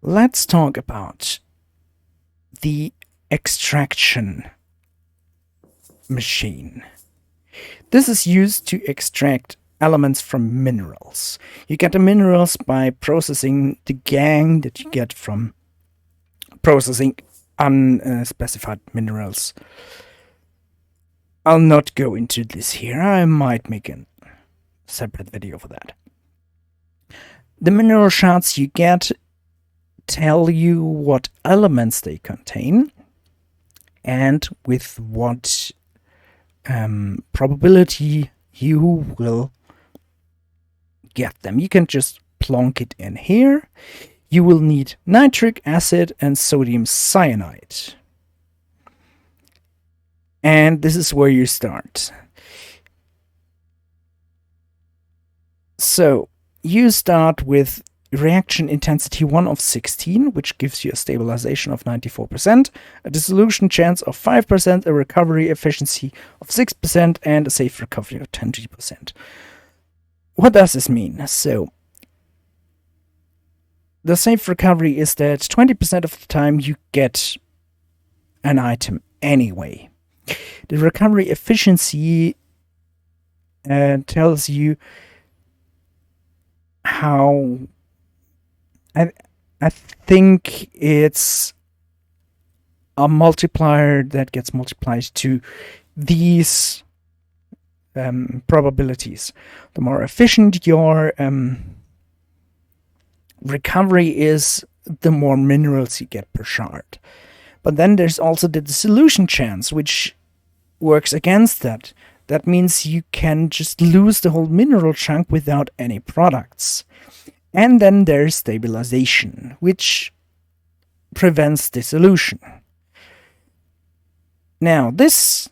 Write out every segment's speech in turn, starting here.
let's talk about the extraction machine. This is used to extract elements from minerals. You get the minerals by processing the gangue that you get from processing unspecified minerals. I'll not go into this here. I might make a separate video for that. The mineral shards you get tell you what elements they contain and with what probability you will get them. You can just plonk it in here. You will need nitric acid and sodium cyanide. And this is where you start. So you start with reaction intensity 1 of 16, which gives you a stabilization of 94%, a dissolution chance of 5%, a recovery efficiency of 6%, and a safe recovery of 20%. What does this mean? So, the safe recovery is that 20% of the time you get an item anyway. The recovery efficiency tells you how... I think it's a multiplier that gets multiplied to these probabilities. The more efficient your recovery is, the more minerals you get per shard. But then there's also the dissolution chance, which works against that. That means you can just lose the whole mineral chunk without any products. And then there's stabilization, which prevents dissolution. Now, this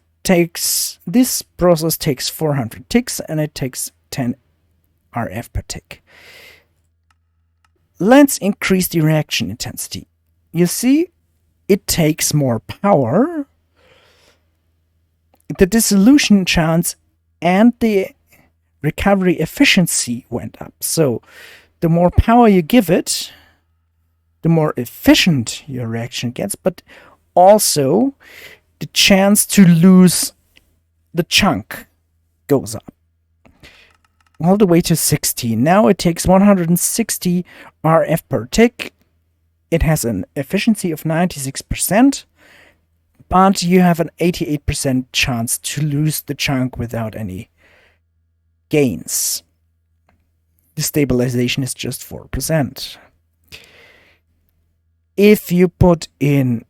process takes 400 ticks, and it takes 10 RF per tick. Let's increase the reaction intensity. You see, it takes more power. The dissolution chance and the recovery efficiency went up. So, the more power you give it, the more efficient your reaction gets, but also the chance to lose the chunk goes up. All the way to 16. Now it takes 160 RF per tick. It has an efficiency of 96%, but you have an 88% chance to lose the chunk without any gains. The stabilization is just 4%. If you put in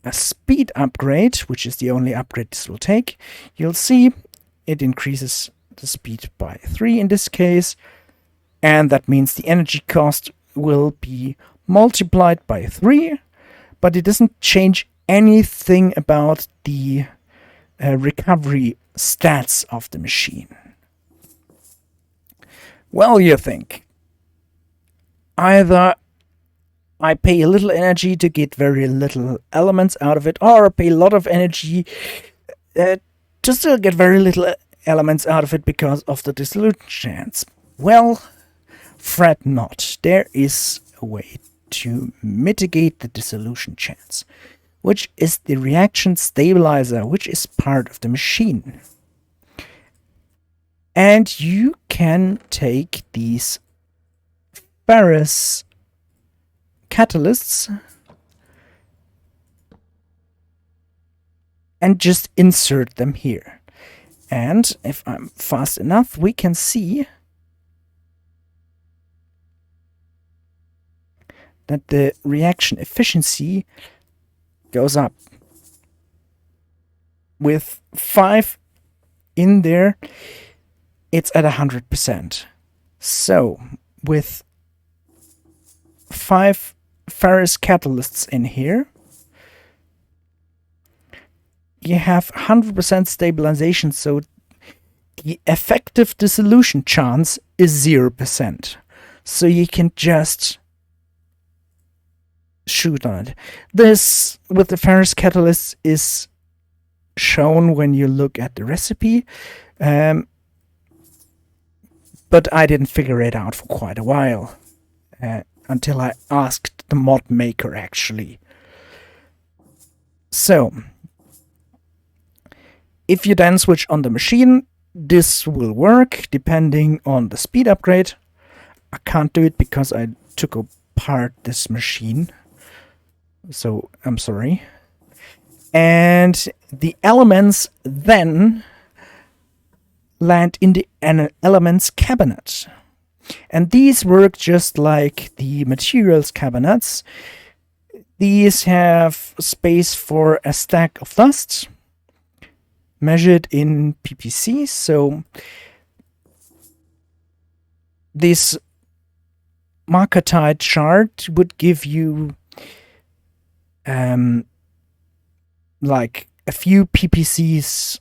a speed upgrade, which is the only upgrade this will take, you'll see it increases the speed by 3 in this case, and that means the energy cost will be multiplied by 3, but it doesn't change anything about the recovery stats of the machine. Well, you think, either I pay a little energy to get very little elements out of it, or I pay a lot of energy to still get very little elements out of it because of the dissolution chance. Well, fret not. There is a way to mitigate the dissolution chance, which is the reaction stabilizer, which is part of the machine. And you can take these ferrous catalysts and just insert them here. And if I'm fast enough, we can see that the reaction efficiency goes up. With 5 in there, it's at 100%. So, with 5 ferrous catalysts in here, you have 100% stabilization, so the effective dissolution chance is 0%. So you can just shoot on it. This, with the ferrous catalysts, is shown when you look at the recipe, but I didn't figure it out for quite a while, until I asked the mod maker actually. So if you then switch on the machine, this will work depending on the speed upgrade. I can't do it because I took apart this machine, so I'm sorry. And the elements then land in the elements cabinet. And these work just like the materials cabinets. These have space for a stack of dust measured in ppc. So this marketite chart would give you like a few ppcs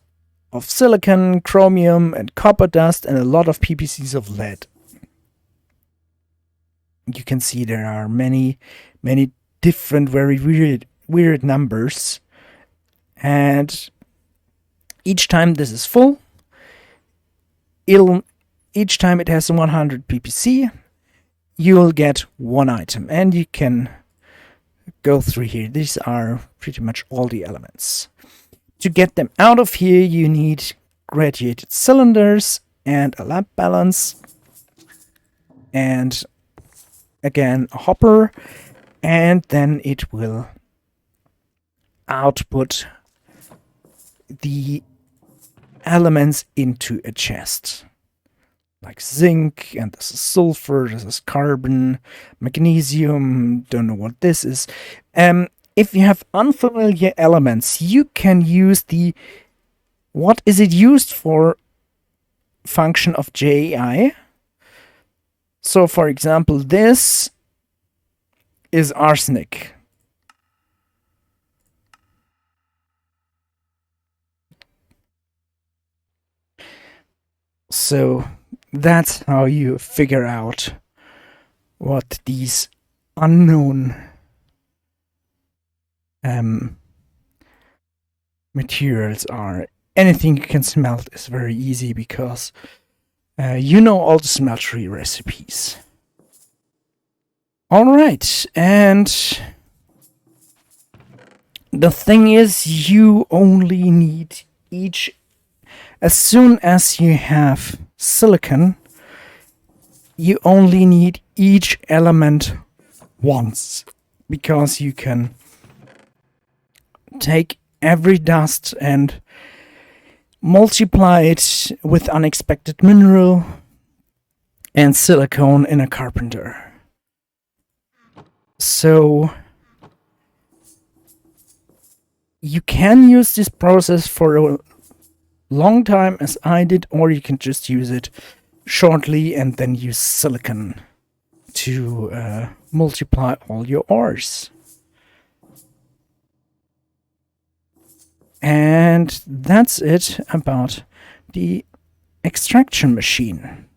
of silicon, chromium, and copper dust, and a lot of ppcs of lead. You can see there are many different, very weird numbers, and each time this is full, each time it has 100 ppc, you'll get one item, and you can go through here. These are pretty much all the elements. To get them out of here, you need graduated cylinders and a lamp balance, and again a hopper, and then it will output the elements into a chest, like zinc, and this is sulfur, this is carbon, magnesium, don't know what this is. If you have unfamiliar elements, you can use the what is it used for function of JAI. So for example, this is arsenic. So that's how you figure out what these unknown materials are. Anything you can smelt is very easy because you know all the smeltery recipes. Alright, and the thing is, you only need each, as soon as you have silicon, you only need each element once, because you can take every dust and multiply it with unexpected mineral and silicone in a carpenter. So you can use this process for a long time, as I did, or you can just use it shortly and then use silicon to multiply all your ores. And that's it about the extraction machine.